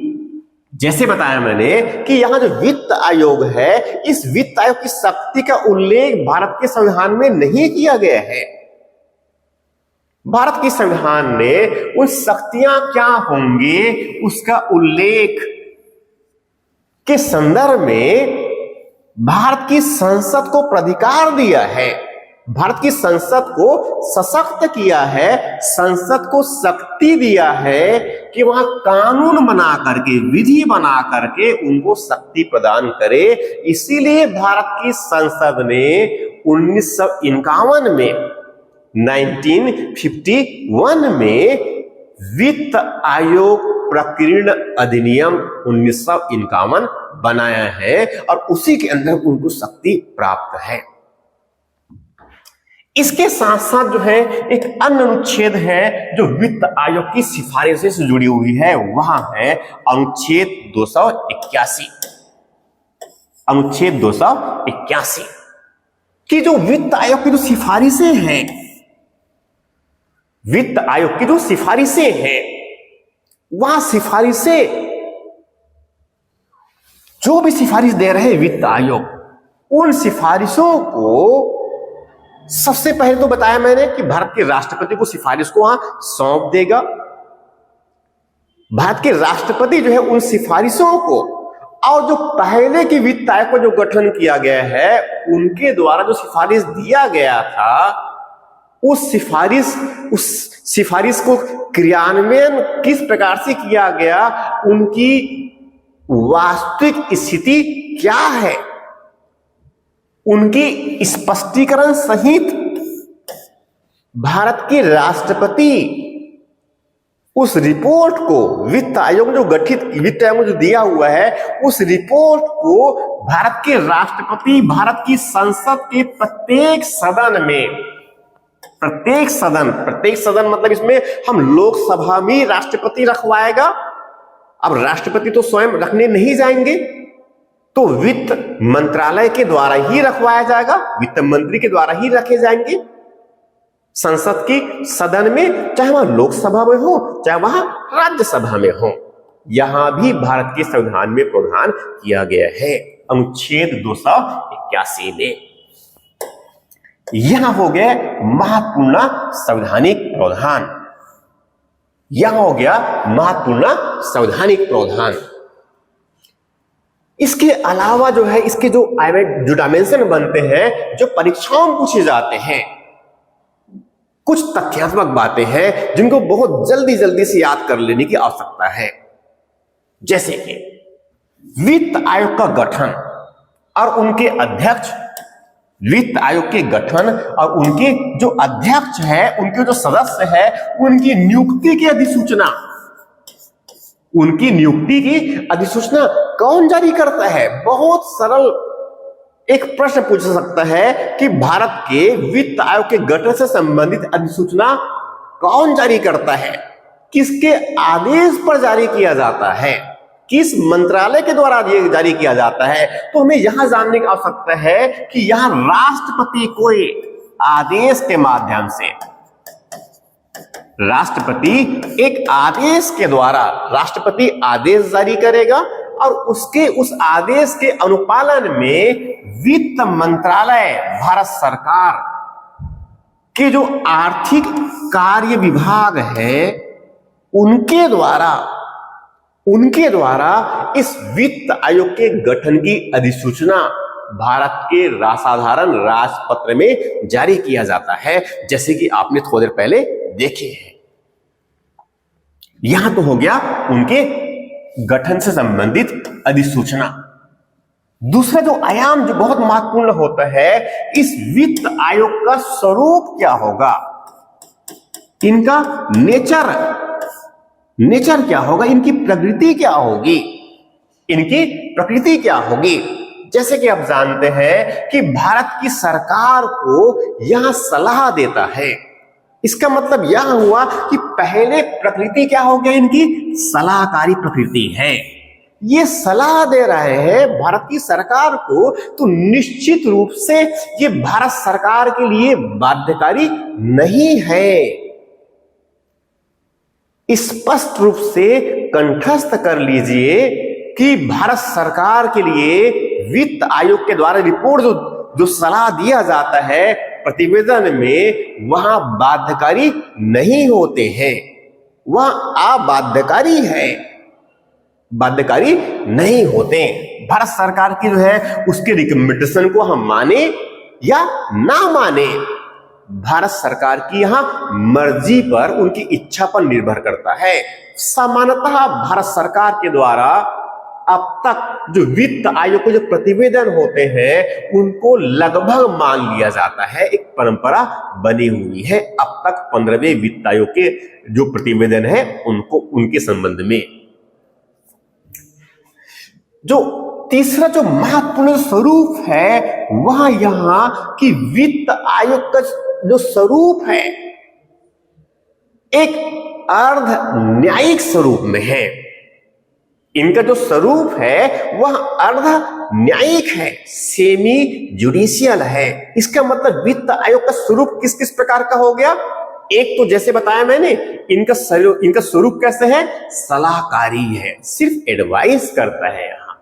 [SPEAKER 1] जैसे बताया मैंने कि यहां जो वित्त आयोग है, इस वित्त आयोग की शक्ति का उल्लेख भारत के संविधान में नहीं किया गया है। भारत के संविधान ने उन शक्तियां क्या होंगे उसका उल्लेख के संदर्भ में भारत की संसद को प्राधिकार दिया है, भारत की संसद को सशक्त किया है, संसद को शक्ति दिया है कि वह कानून बना करके, विधि बना करके उनको शक्ति प्रदान करे। इसीलिए भारत की संसद ने 1951 में 1951 में वित्त आयोग प्रकीर्ण अधिनियम 1951 बनाया है और उसी के अंदर उनको शक्ति प्राप्त है। इसके साथ साथ जो है एक अन्य अनुच्छेद है जो वित्त आयोग की सिफारिशों से जुड़ी हुई है, वह है अनुच्छेद 281। अनुच्छेद 281 की जो वित्त आयोग की जो सिफारिशें हैं, वित्त आयोग की जो सिफारिशें हैं, वह सिफारिशें, जो भी सिफारिश दे रहे हैं वित्त आयोग, उन सिफारिशों को सबसे पहले तो बताया मैंने कि भारत के राष्ट्रपति को सिफारिश को वहां सौंप देगा। भारत के राष्ट्रपति जो है उन सिफारिशों को, और जो पहले की वित्त आयोग का जो गठन किया गया है उनके द्वारा जो सिफारिश दिया गया था, उस सिफारिश को क्रियान्वयन किस प्रकार से किया गया, उनकी वास्तविक स्थिति क्या है, उनकी स्पष्टीकरण सहित भारत के राष्ट्रपति उस रिपोर्ट को, वित्त आयोग जो गठित, वित्त आयोग जो दिया हुआ है, उस रिपोर्ट को भारत के राष्ट्रपति भारत की संसद के प्रत्येक सदन में, प्रत्येक सदन मतलब इसमें हम लोकसभा में राष्ट्रपति रखवाएगा। अब राष्ट्रपति तो स्वयं रखने नहीं जाएंगे, तो वित्त मंत्रालय के द्वारा ही रखवाया जाएगा, वित्त मंत्री के द्वारा ही रखे जाएंगे संसद की सदन में, चाहे वह लोकसभा में हो चाहे वह राज्यसभा में हो। यहां भी भारत के संविधान में प्रावधान किया गया है अनुच्छेद 281 में। यहां हो गया महत्वपूर्ण संवैधानिक प्रावधान, यहां हो गया महत्वपूर्ण संवैधानिक प्रावधान। इसके अलावा जो है इसके जो डायमेंशन बनते हैं, जो परीक्षाओं में पूछे जाते हैं, कुछ तथ्यात्मक बातें हैं जिनको बहुत जल्दी से याद कर लेने की आवश्यकता है। जैसे कि वित्त आयोग का गठन और उनके अध्यक्ष, वित्त आयोग के गठन और उनके जो अध्यक्ष है, उनके जो सदस्य है, उनकी नियुक्ति की अधिसूचना, उनकी नियुक्ति की अधिसूचना कौन जारी करता है? बहुत सरल एक प्रश्न पूछ सकता है कि भारत के वित्त आयोग के गठन से संबंधित अधिसूचना कौन जारी करता है, किसके आदेश पर जारी किया जाता है, किस मंत्रालय के द्वारा जारी किया जाता है? तो हमें यहां जानने की आवश्यकता है कि यहां राष्ट्रपति को आदेश के माध्यम से, राष्ट्रपति एक आदेश के द्वारा, राष्ट्रपति आदेश जारी करेगा और उसके उस आदेश के अनुपालन में वित्त मंत्रालय, भारत सरकार के जो आर्थिक कार्य विभाग है, उनके द्वारा इस वित्त आयोग के गठन की अधिसूचना भारत के साधारण राजपत्र में जारी किया जाता है, जैसे कि आपने थोड़ी देर पहले देखे हैं। यहां तो हो गया उनके गठन से संबंधित अधिसूचना। दूसरा जो आयाम जो बहुत महत्वपूर्ण होता है, इस वित्त आयोग का स्वरूप क्या होगा, इनका नेचर क्या होगा, इनकी प्रकृति क्या होगी, इनकी प्रकृति क्या होगी। जैसे कि आप जानते हैं कि भारत की सरकार को यह सलाह देता है, इसका मतलब यह हुआ कि पहले प्रकृति क्या हो गया, इनकी सलाहकारी प्रकृति है। ये सलाह दे रहे हैं भारत की सरकार को, तो निश्चित रूप से ये भारत सरकार के लिए बाध्यकारी नहीं है। स्पष्ट रूप से कंठस्थ कर लीजिए कि भारत सरकार के लिए वित्त आयोग के द्वारा रिपोर्ट जो सलाह दिया जाता है प्रतिवेदन में, वहां बाध्यकारी नहीं होते हैं, वह अबाध्यकारी है, बाध्यकारी नहीं होते। भारत सरकार की जो है उसके रिकमेंडेशन को हम माने या ना माने, भारत सरकार की यहां मर्जी पर, उनकी इच्छा पर निर्भर करता है। सामान्यतः भारत सरकार के द्वारा अब तक जो वित्त आयोग के जो प्रतिवेदन होते हैं उनको लगभग मान लिया जाता है, एक परंपरा बनी हुई है अब तक 15वें वित्त आयोग के जो प्रतिवेदन है उनको, उनके संबंध में। जो तीसरा जो महत्वपूर्ण स्वरूप है वह यहां कि वित्त आयोग का जो स्वरूप है एक अर्ध न्यायिक स्वरूप में है। इनका जो स्वरूप है वह अर्ध न्यायिक है, सेमी जुडिशियल है। इसका मतलब वित्त आयोग का स्वरूप किस किस प्रकार का हो गया, एक तो जैसे बताया मैंने, इनका स्वरूप कैसे है, सलाहकारी है, सिर्फ एडवाइस करता है। यहां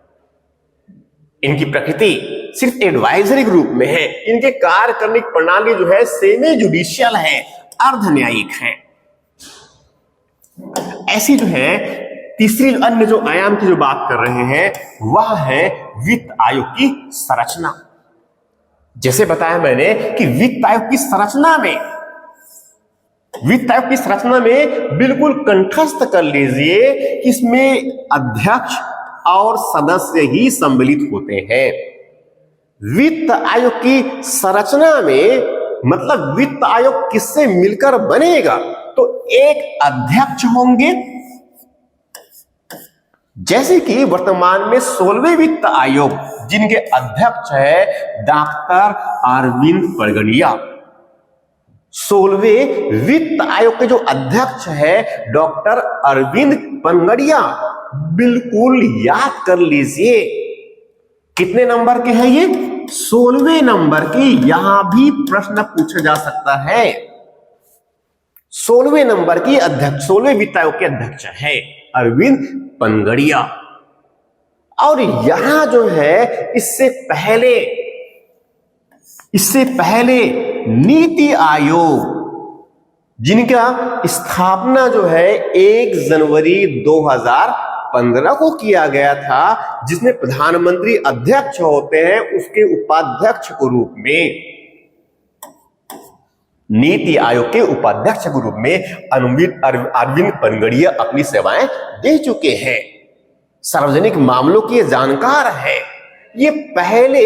[SPEAKER 1] इनकी प्रकृति सिर्फ एडवाइजरी रूप में है। इनके कार्य करने की प्रणाली जो है सेमी जुडिशियल है, अर्ध न्यायिक है। ऐसी जो है तीसरी अन्य जो आयाम की जो बात कर रहे हैं वह है वित्त आयोग की संरचना। जैसे बताया मैंने कि वित्त आयोग की संरचना में बिल्कुल कंठस्थ कर लीजिए कि इसमें अध्यक्ष और सदस्य ही सम्मिलित होते हैं। वित्त आयोग की संरचना में मतलब वित्त आयोग किससे मिलकर बनेगा, तो एक अध्यक्ष होंगे, जैसे कि वर्तमान में 16वें वित्त आयोग जिनके अध्यक्ष है डॉक्टर अरविंद पनगड़िया। 16वें वित्त आयोग के जो अध्यक्ष है डॉक्टर अरविंद पनगड़िया, बिल्कुल याद कर लीजिए कितने नंबर के हैं ये, 16वें नंबर के। यहां भी प्रश्न पूछा जा सकता है। 16वें नंबर की अध्यक्ष, 16वें वित्त आयोग के अध्यक्ष है अरविंद पनगड़िया। और यहां जो है इससे पहले नीति आयोग जिनका स्थापना जो है 1 जनवरी 2015 को किया गया था, जिसमें प्रधानमंत्री अध्यक्ष होते हैं, उसके उपाध्यक्ष के रूप में, नीति आयोग के उपाध्यक्ष के रूप में अरविंद पनगड़िया अपनी सेवाएं दे चुके हैं। सार्वजनिक मामलों के जानकार है। ये पहले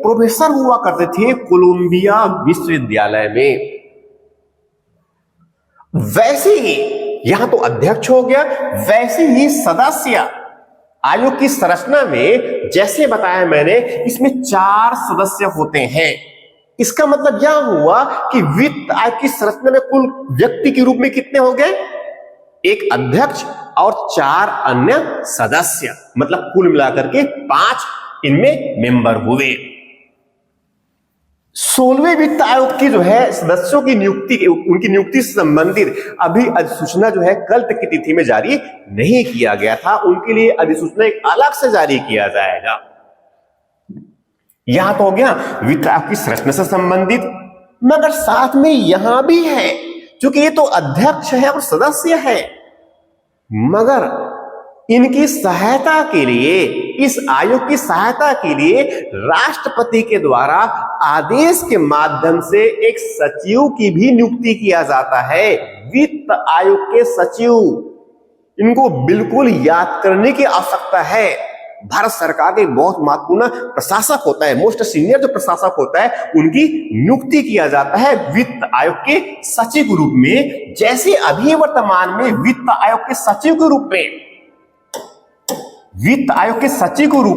[SPEAKER 1] प्रोफेसर हुआ करते थे कोलंबिया विश्वविद्यालय में। वैसे ही यहां तो अध्यक्ष हो गया, वैसे ही सदस्य आयोग की संरचना में जैसे बताया मैंने, इसमें 4 सदस्य होते हैं। इसका मतलब यह हुआ कि वित्त आयोग की संरचना में कुल व्यक्ति के रूप में कितने हो गए, एक अध्यक्ष और 4 अन्य सदस्य, मतलब कुल मिलाकर के 5 इनमें मेंबर हुए। 16वें वित्त आयोग की जो है सदस्यों की नियुक्ति, उनकी नियुक्ति से संबंधित अभी अधिसूचना जो है कल तक की तिथि में जारी नहीं किया गया था। उनके लिए अधिसूचना एक अलग से जारी किया जाएगा। यहां तो हो गया वित्त आयोग की संरचना से संबंधित, मगर साथ में यहां भी है, क्योंकि ये तो अध्यक्ष है और सदस्य है, मगर इनकी सहायता के लिए, इस आयोग की सहायता के लिए राष्ट्रपति के द्वारा आदेश के माध्यम से एक सचिव की भी नियुक्ति किया जाता है। वित्त आयोग के सचिव, इनको बिल्कुल याद करने की आवश्यकता है। भारत सरकार के बहुत महत्वपूर्ण प्रशासक होता है, मोस्ट सीनियर जो प्रशासक होता है उनकी नियुक्ति किया जाता है वित्त आयोग के सचिव के रूप में। जैसे अभी वर्तमान में वित्त आयोग के सचिव के रूप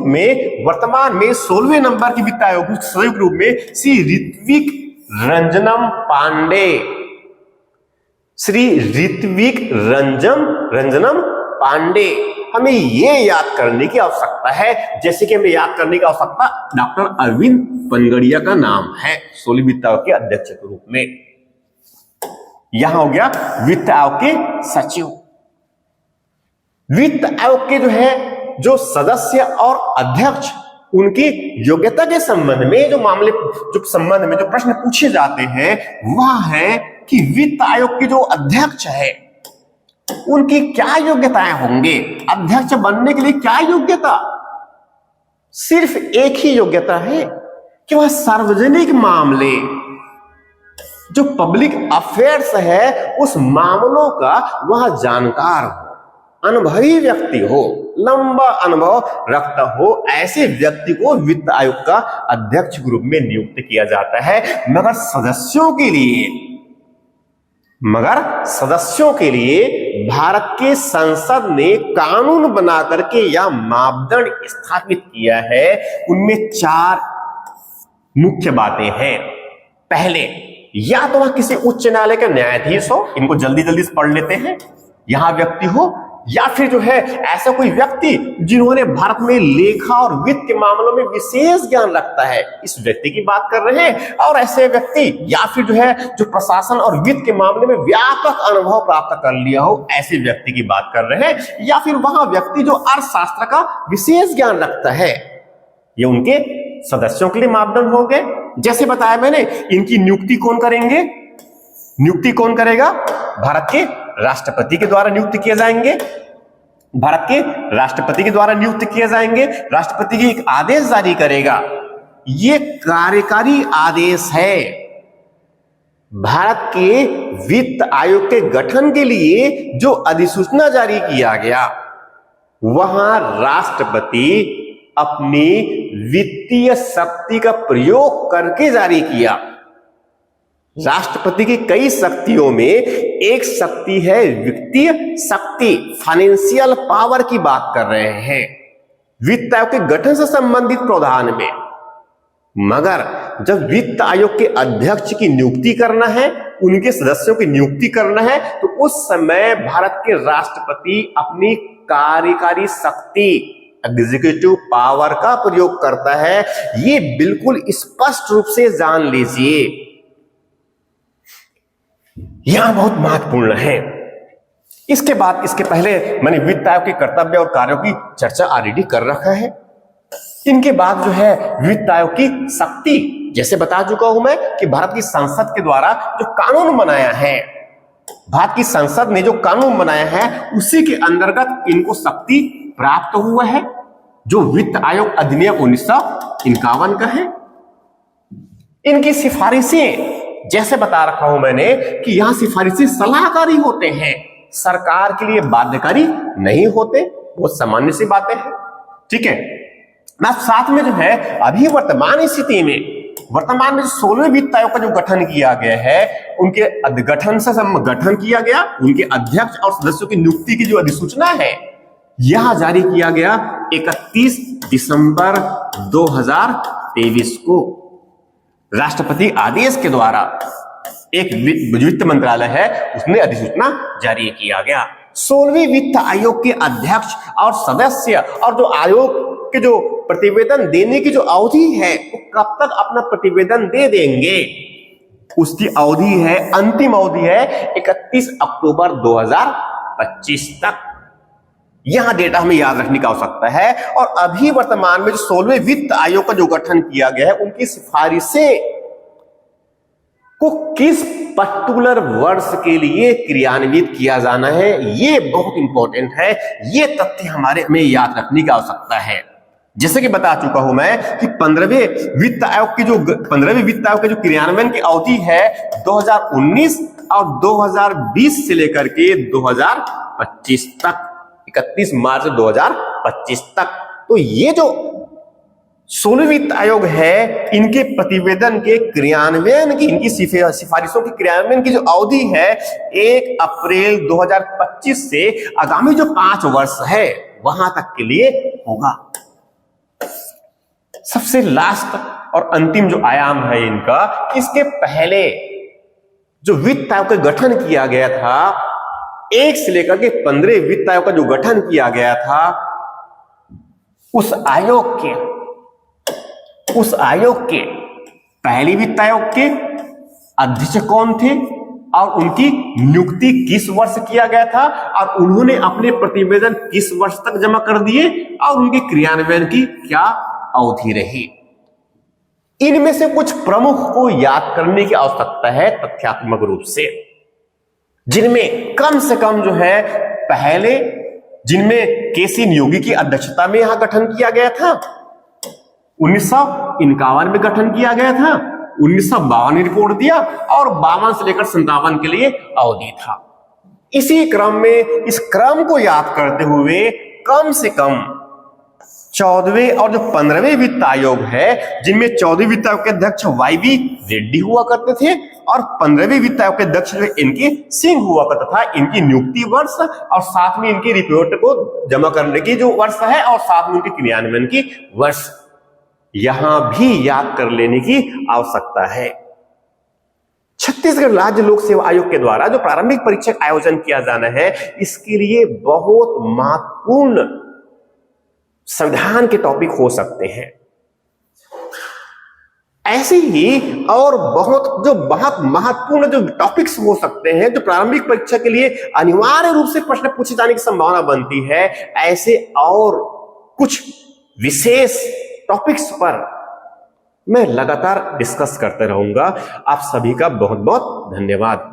[SPEAKER 1] में वर्तमान में 16वें नंबर के वित्त आयोग के सचिव के रूप में श्री ऋत्विक रंजनम पांडे हमें ये याद करने की आवश्यकता है, जैसे कि हमें याद करने की आवश्यकता डॉक्टर अरविंद पनगड़िया का नाम है 16वें वित्त आयोग के अध्यक्ष के रूप में। यहां हो गया वित्त आयोग के सचिव। वित्त आयोग के जो सदस्य और अध्यक्ष, उनकी योग्यता के संबंध में जो प्रश्न पूछे जाते हैं वह है कि वित्त आयोग के जो अध्यक्ष है उनकी क्या योग्यताएं होंगे। अध्यक्ष बनने के लिए क्या योग्यता? सिर्फ एक ही योग्यता है कि वह सार्वजनिक मामले, जो पब्लिक अफेयर्स है, उस मामलों का वह जानकार हो, अनुभवी व्यक्ति हो, लंबा अनुभव रखता हो। ऐसे व्यक्ति को वित्त आयोग का अध्यक्ष के रूप में नियुक्त किया जाता है। मगर सदस्यों के लिए भारत के संसद ने कानून बना करके यह मापदंड स्थापित किया है। उनमें 4 मुख्य बातें हैं। पहले, या तो वह किसी उच्च न्यायालय का न्यायाधीश हो, इनको जल्दी जल्दी से पढ़ लेते हैं, यहां व्यक्ति हो, या फिर ऐसा कोई व्यक्ति जिन्होंने भारत में लेखा और वित्त के मामलों में विशेष ज्ञान रखता है, इस व्यक्ति की बात कर रहे हैं। और ऐसे व्यक्ति, या फिर जो प्रशासन और वित्त के मामले में व्यापक अनुभव प्राप्त कर लिया हो, ऐसे व्यक्ति की बात कर रहे हैं। या फिर वह व्यक्ति जो अर्थशास्त्र का विशेष ज्ञान रखता है। ये उनके सदस्यों के लिए मापदंड हो गए। जैसे बताया मैंने, इनकी नियुक्ति कौन करेगा? भारत के राष्ट्रपति के द्वारा नियुक्त किए जाएंगे। राष्ट्रपति की एक आदेश जारी करेगा। ये कार्यकारी आदेश है। भारत के वित्त आयोग के गठन के लिए जो अधिसूचना जारी किया गया, वहां राष्ट्रपति अपनी वित्तीय शक्ति का प्रयोग करके जारी किया। राष्ट्रपति की कई शक्तियों में एक शक्ति है वित्तीय शक्ति, फाइनेंशियल पावर की बात कर रहे हैं वित्त आयोग के गठन से संबंधित प्रावधान में। मगर जब वित्त आयोग के अध्यक्ष की नियुक्ति करना है, उनके सदस्यों की नियुक्ति करना है, तो उस समय भारत के राष्ट्रपति अपनी कार्यकारी शक्ति, एग्जीक्यूटिव पावर का प्रयोग करता है। ये बिल्कुल स्पष्ट रूप से जान लीजिए, यहां बहुत महत्वपूर्ण है। इसके पहले मैंने वित्त आयोग के कर्तव्य और कार्यों की चर्चा ऑलरेडी कर रखा है। इनके बाद वित्त आयोग की शक्ति, जैसे बता चुका हूं मैं कि भारत की संसद के द्वारा जो कानून बनाया है, भारत की संसद ने जो कानून बनाया है, उसी के अंतर्गत इनको शक्ति प्राप्त हुआ है, जो वित्त आयोग अधिनियम 1951 का है। इनकी सिफारिशें, जैसे बता रखा हूं मैंने कि यहां सिफारिशें सलाहकारी होते हैं, सरकार के लिए बाध्यकारी नहीं होते। बहुत सामान्य सी बातें हैं, ठीक है ना। साथ में अभी वर्तमान स्थिति में 16वें वित्त आयोग का जो गठन किया गया है, उनके गठन किया गया, उनके अध्यक्ष और सदस्यों की नियुक्ति की जो अधिसूचना है, यह जारी किया गया 31 दिसंबर 2023 को राष्ट्रपति आदेश के द्वारा। एक वित्त मंत्रालय है, उसने अधिसूचना जारी किया गया। 16वें वित्त आयोग के अध्यक्ष और सदस्य और जो आयोग के जो प्रतिवेदन देने की जो अवधि है, वो कब तक अपना प्रतिवेदन दे देंगे, उसकी अवधि है, अंतिम अवधि है 31 अक्टूबर 2025 तक। यहां डेटा हमें याद रखने की आवश्यकता है। और अभी वर्तमान में जो 16वें वित्त आयोग का जो गठन किया गया है, उनकी सिफारिशें को किस पर्टिकुलर वर्ष के लिए क्रियान्वित किया जाना है, यह बहुत इंपॉर्टेंट है। यह तथ्य हमें याद रखने की आवश्यकता है। जैसे कि बता चुका हूं मैं कि 15वें वित्त आयोग के जो क्रियान्वयन की अवधि है 2019 और 2020 से लेकर के 2025 तक, 31 मार्च 2025 तक। तो तो ये जो 16वें वित्त आयोग है, इनके प्रतिवेदन के क्रियान्वयन की, इनकी सिफारिशों के क्रियान्वयन की जो अवधि है 1 अप्रैल 2025 से आगामी जो 5 वर्ष है वहां तक के लिए होगा। सबसे लास्ट और अंतिम जो आयाम है इनका, इसके पहले जो वित्त आयोग का गठन किया गया था, 1 से लेकर के 15 वित्त आयोग का जो गठन किया गया था, उस आयोग के पहले वित्त आयोग के अध्यक्ष कौन थे और उनकी नियुक्ति किस वर्ष किया गया था और उन्होंने अपने प्रतिवेदन किस वर्ष तक जमा कर दिए और उनके क्रियान्वयन की क्या अवधि रही। इनमें से कुछ प्रमुख को याद करने की आवश्यकता है तथ्यात्मक रूप से, जिनमें कम से कम जो है पहले, जिनमें केसी नियोगी की अध्यक्षता में यहां गठन किया गया था, 1951 में गठन किया गया था, 1952 में रिपोर्ट दिया और 52 से लेकर 57 के लिए अवधि था। इसी क्रम में, इस क्रम को याद करते हुए कम से कम 14वें और जो 15वें वित्त आयोग है, जिनमें 14वें वित्त आयोग के अध्यक्ष वाई.बी. रेड्डी हुआ करते थे और 15वें वित्त आयोग के अध्यक्ष जो इनके सिंह हुआ करता था, इनकी नियुक्ति वर्ष और साथ में इनकी रिपोर्ट को जमा करने की जो वर्ष है और साथ में उनके क्रियान्वयन की वर्ष यहां भी याद कर लेने की आवश्यकता है। छत्तीसगढ़ राज्य लोक सेवा आयोग के द्वारा जो प्रारंभिक परीक्षा का आयोजन किया जाना है, इसके लिए बहुत महत्वपूर्ण संविधान के टॉपिक हो सकते हैं। ऐसे ही और बहुत महत्वपूर्ण जो टॉपिक्स हो सकते हैं, जो प्रारंभिक परीक्षा के लिए अनिवार्य रूप से प्रश्न पूछे जाने की संभावना बनती है, ऐसे और कुछ विशेष टॉपिक्स पर मैं लगातार डिस्कस करते रहूंगा। आप सभी का बहुत बहुत धन्यवाद।